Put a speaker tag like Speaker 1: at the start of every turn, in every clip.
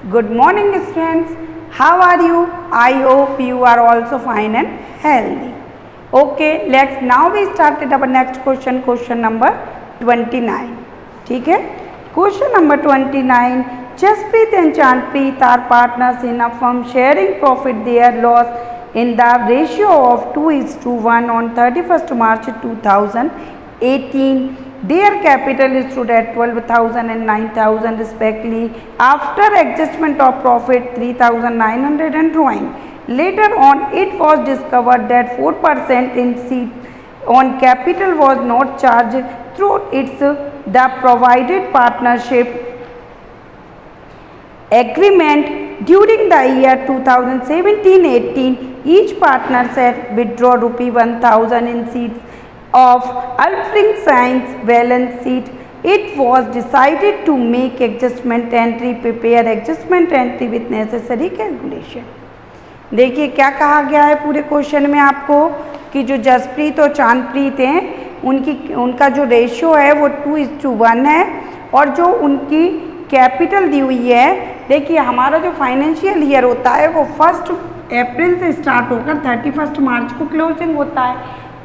Speaker 1: Good morning students. How are you? I hope you are also fine and healthy. Okay, let's now we started our next question, question number 29. ठीक है, question number 29. Jaspreet and Chandpreet are partners in a firm sharing profit their loss in the ratio of 2:1 on 31st March 2018. Their capital stood at 12,000 and 9,000 respectively. After adjustment of profit 3,900 and drawing. Later on, it was discovered that 4% in seat on capital was not charged through the provided partnership agreement. During the year 2017-18, each partner said withdraw ₹1,000 in seats of Alfring Science balance sheet. It was decided to make adjustment entry, prepare adjustment entry with necessary calculation. देखिए क्या कहा गया है पूरे question में आपको कि जो जसप्रीत और चांदप्रीत हैं उनका जो रेशियो है वो 2:1 है और जो उनकी कैपिटल दी हुई है, देखिए हमारा जो फाइनेंशियल ईयर होता है वो 1 अप्रैल से स्टार्ट होकर 31 मार्च को क्लोजिंग होता है,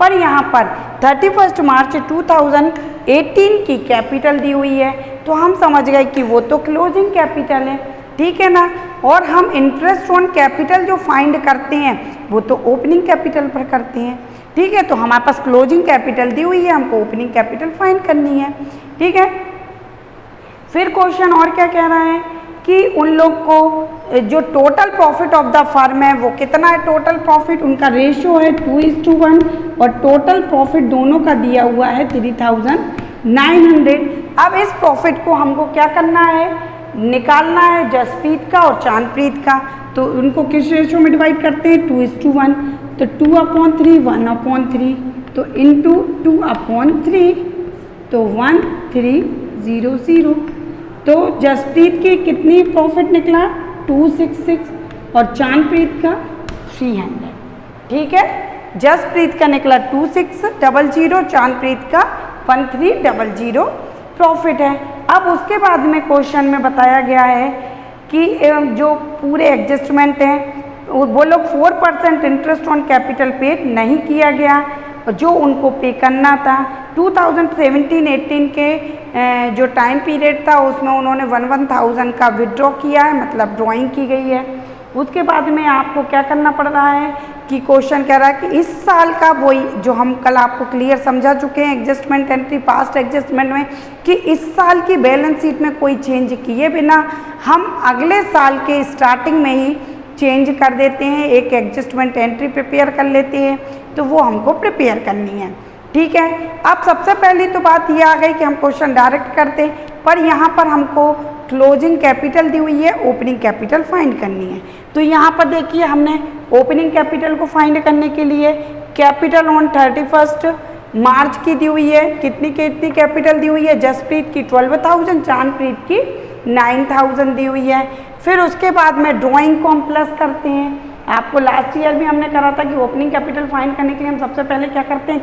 Speaker 1: पर यहाँ पर 31 मार्च 2018 की कैपिटल दी हुई है तो हम समझ गए कि वो तो क्लोजिंग कैपिटल है, ठीक है ना। और हम इंटरेस्ट ऑन कैपिटल जो फाइंड करते हैं वो तो ओपनिंग कैपिटल पर करते हैं, ठीक है। तो हमारे पास क्लोजिंग कैपिटल दी हुई है, हमको ओपनिंग कैपिटल फाइंड करनी है, ठीक है। फिर क्वेश्चन और क्या कह रहा है कि उन लोग को जो total profit of the firm है वो कितना है, टोटल प्रॉफिट उनका रेशियो है 2:1 और टोटल प्रॉफिट दोनों का दिया हुआ है 3,900। अब इस प्रॉफिट को हमको क्या करना है, निकालना है जसप्रीत का और चांदप्रीत का। तो उनको किस रेशियो में डिवाइड करते हैं, 2:1, तो 2/3 1/3, तो इंटू 2/3 तो 1300। तो जसप्रीत की कितनी प्रॉफिट निकला 266 और चांदप्रीत का 300, ठीक है। जसप्रीत का निकला 2600, चांदप्रीत का 1300 प्रॉफिट है। अब उसके बाद में क्वेश्चन में बताया गया है कि जो पूरे एडजस्टमेंट हैं वो लोग 4% इंटरेस्ट ऑन कैपिटल पे नहीं किया गया, जो उनको पे करना था 2017-18 के जो टाइम पीरियड था उसमें उन्होंने 1,000 का विड्रॉ किया है, मतलब ड्राइंग की गई है। उसके बाद में आपको क्या करना पड़ रहा है कि क्वेश्चन कह रहा है कि इस साल का वही जो हम कल आपको क्लियर समझा चुके हैं एडजस्टमेंट एंट्री पास्ट एडजस्टमेंट में कि इस साल की बैलेंस शीट में कोई चेंज किए बिना हम अगले साल के स्टार्टिंग में ही चेंज कर देते हैं, एक एडजस्टमेंट एंट्री प्रिपेयर कर लेते हैं, तो वो हमको प्रिपेयर करनी है, ठीक है। अब सबसे पहली तो बात ये आ गई कि हम क्वेश्चन डायरेक्ट करते हैं, पर यहाँ पर हमको क्लोजिंग कैपिटल दी हुई है, ओपनिंग कैपिटल फाइंड करनी है। तो यहाँ पर देखिए हमने ओपनिंग कैपिटल को फाइंड करने के लिए कैपिटल ऑन 31 मार्च की दी हुई है, कितनी कैपिटल दी हुई है, जसप्रीत की 12,000, चांदप्रीत की 9,000 दी हुई है। फिर उसके बाद में ड्राइंग को हम प्लस करते हैं। आपको लास्ट ईयर भी हमने करा था कि ओपनिंग कैपिटल फाइंड करने के लिए हम सबसे पहले क्या करते हैं,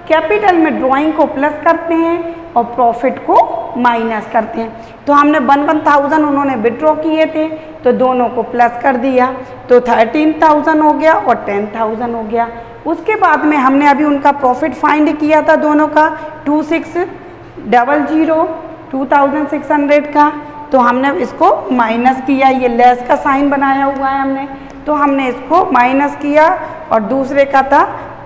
Speaker 1: कैपिटल में ड्राइंग को प्लस करते हैं और प्रॉफिट को माइनस करते हैं। तो हमने 1,000 उन्होंने विड्रॉ किए थे तो दोनों को प्लस कर दिया तो 13,000 हो गया और 10,000 हो गया। उसके बाद में हमने अभी उनका प्रॉफिट फाइंड किया था दोनों का 2,600 का, तो हमने इसको माइनस किया, ये लेस का साइन बनाया हुआ है हमने, तो हमने इसको माइनस किया और दूसरे का था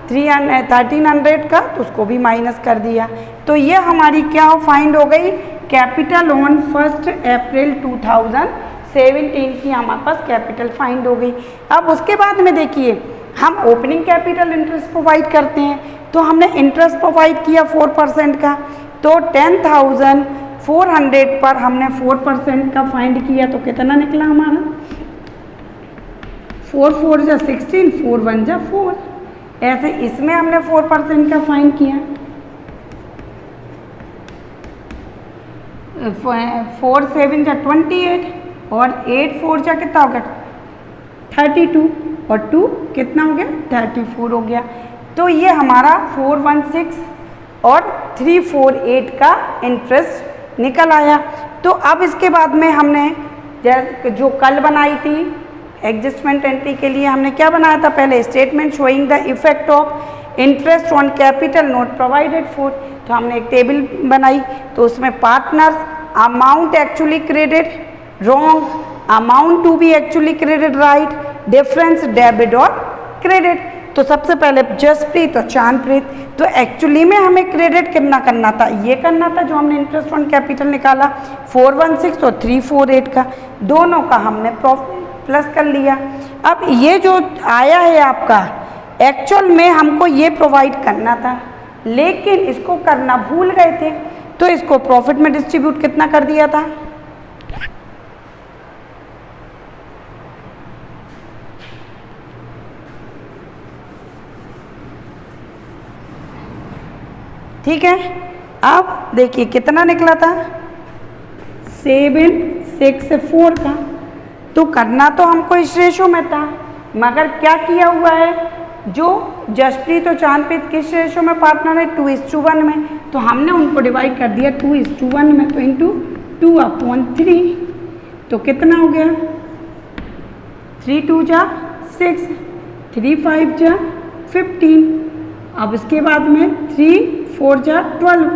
Speaker 1: 1,300 का तो उसको भी माइनस कर दिया। तो ये हमारी क्या फाइंड हो गई, कैपिटल ऑन 1 अप्रैल 2017 की हमारे पास कैपिटल फाइंड हो गई। अब उसके बाद में देखिए हम ओपनिंग कैपिटल इंटरेस्ट प्रोवाइड करते हैं, तो हमने इंटरेस्ट प्रोवाइड किया 4% का, तो 10,400 पर हमने 4% का फाइंड किया तो कितना निकला हमारा 4 4 जा 16, 4 1 जा 4। ऐसे इसमें हमने 4% का फाइंड किया, 4 7 जा 28 और 8 4 जा कितना हो गया 32 और 2 कितना हो गया 34 हो गया। तो ये हमारा 416 और 348 का इंटरेस्ट निकल आया। तो अब इसके बाद में हमने जैसे जो कल बनाई थी एडजस्टमेंट एंट्री के लिए हमने क्या बनाया था पहले, statement showing the effect of interest on capital note provided for. तो हमने एक टेबल बनाई, तो उसमें partners, amount actually credit wrong, amount to be actually credit right, difference debit और क्रेडिट। तो सबसे पहले जसप्रीत और चांदप्रीत, तो एक्चुअली में हमें क्रेडिट कितना करना था, ये करना था जो हमने इंटरेस्ट ऑन कैपिटल निकाला 416 और 348 का, दोनों का हमने प्लस कर लिया। अब ये जो आया है आपका एक्चुअल में हमको ये प्रोवाइड करना था, लेकिन इसको करना भूल गए थे, तो इसको प्रॉफिट में डिस्ट्रीब्यूट कितना कर दिया था, ठीक है। अब देखिए कितना निकला था 764 का, तो करना तो हमको इस रेशो में था, मगर क्या किया हुआ है, जो जसप्रीत और चांदप्रीत किस रेशो में पार्टनर है 2:1 में, तो हमने उनको डिवाइड कर दिया 2:1 में, तो इंटू 2/3, तो कितना हो गया 3 2 जा 6, 3 5 जा 15, अब इसके बाद में 3 4 जा 12,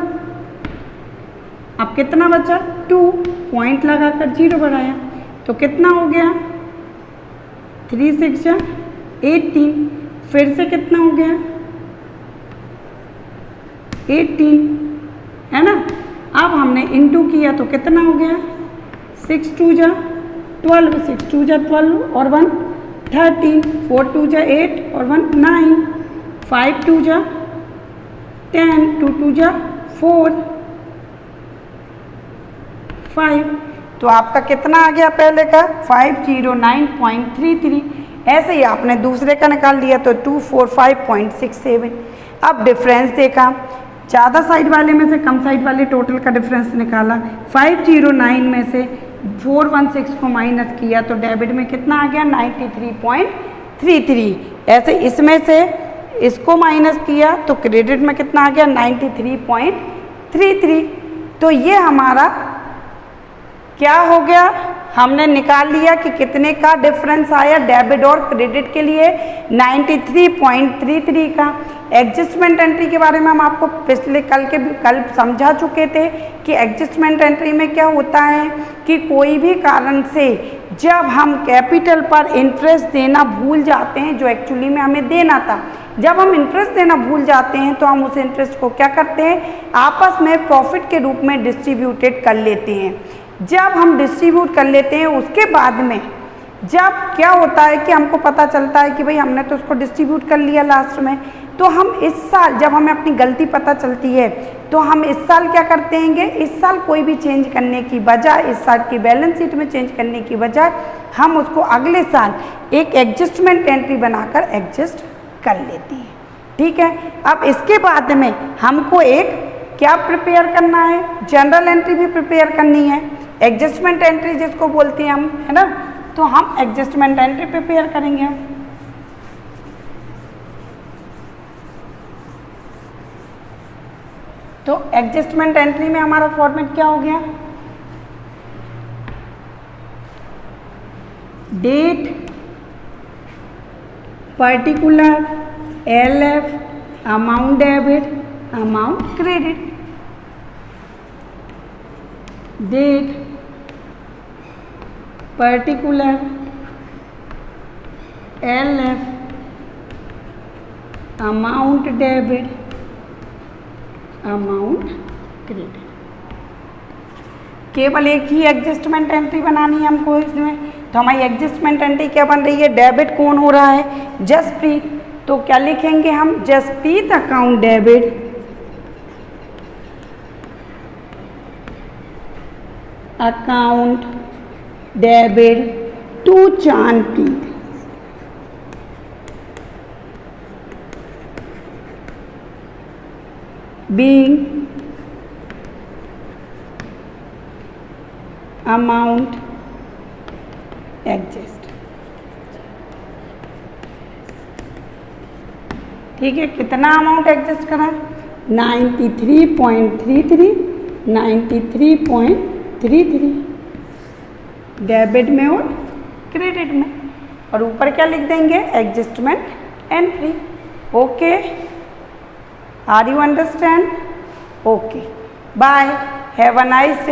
Speaker 1: अब कितना बचा 2, पॉइंट लगाकर 0 बढ़ाया, तो कितना हो गया 3 6 जा 18, फिर से कितना हो गया 18, है ना। अब हमने इनटू किया तो कितना हो गया 6 2 जा 12, 6 2 जा 12 और 1 13, 4 2 जा 8 और 1 9, 5 2 जा 10, 2 2 जा 4 5, तो आपका कितना आ गया पहले का 509.33। ऐसे ही आपने दूसरे का निकाल लिया तो 245.67। अब डिफरेंस देखा, ज़्यादा साइड वाले में से कम साइड वाले टोटल का डिफरेंस निकाला, 509 में से 416 को माइनस किया तो डेबिट में कितना आ गया 93.33। ऐसे इसमें से इसको माइनस किया तो क्रेडिट में कितना आ गया 93.33। तो ये हमारा क्या हो गया, हमने निकाल लिया कि कितने का डिफरेंस आया डेबिट और क्रेडिट के लिए 93.33 का। एडजस्टमेंट एंट्री के बारे में हम आपको पिछले कल समझा चुके थे कि एडजस्टमेंट एंट्री में क्या होता है कि कोई भी कारण से जब हम कैपिटल पर इंटरेस्ट देना भूल जाते हैं जो एक्चुअली में हमें देना था, जब हम इंटरेस्ट देना भूल जाते हैं तो हम उस इंटरेस्ट को क्या करते हैं आपस में प्रॉफिट के रूप में डिस्ट्रीब्यूटेड कर लेते हैं। जब हम डिस्ट्रीब्यूट कर लेते हैं उसके बाद में जब क्या होता है कि हमको पता चलता है कि भाई हमने तो उसको डिस्ट्रीब्यूट कर लिया लास्ट में, तो हम इस साल जब हमें अपनी गलती पता चलती है तो हम इस साल क्या करते हैं, इस साल कोई भी चेंज करने की बजाय, इस साल की बैलेंस शीट में चेंज करने की बजाय हम उसको अगले साल एक एडजस्टमेंट एंट्री बनाकर एडजस्ट कर लेते हैं। ठीक है, अब इसके बाद में हमको एक क्या प्रिपेयर करना है, जनरल एंट्री भी प्रिपेयर करनी है, एडजस्टमेंट एंट्री जिसको बोलते हैं हम, है ना। तो हम एडजस्टमेंट एंट्री प्रिपेयर करेंगे। तो एडजस्टमेंट एंट्री में हमारा फॉर्मेट क्या हो गया, date, particular, LF, amount debit, amount credit, date, particular, LF, amount debit, amount credit. केवल एक ही एडजस्टमेंट एंट्री बनानी है हमको इसमें। तो हमारी एडजस्टमेंट एंट्री क्या बन रही है, डेबिट कौन हो रहा है, जसप्रीत। तो क्या लिखेंगे हम, Jaspreet account debit, account debit to Chandpreet, being amount adjust। ठीक है, कितना अमाउंट एडजस्ट करा, 93.33, 93.33। डेबिट में और क्रेडिट में, और ऊपर क्या लिख देंगे, adjustment entry. Okay, are you understand? Okay, bye, have a nice day.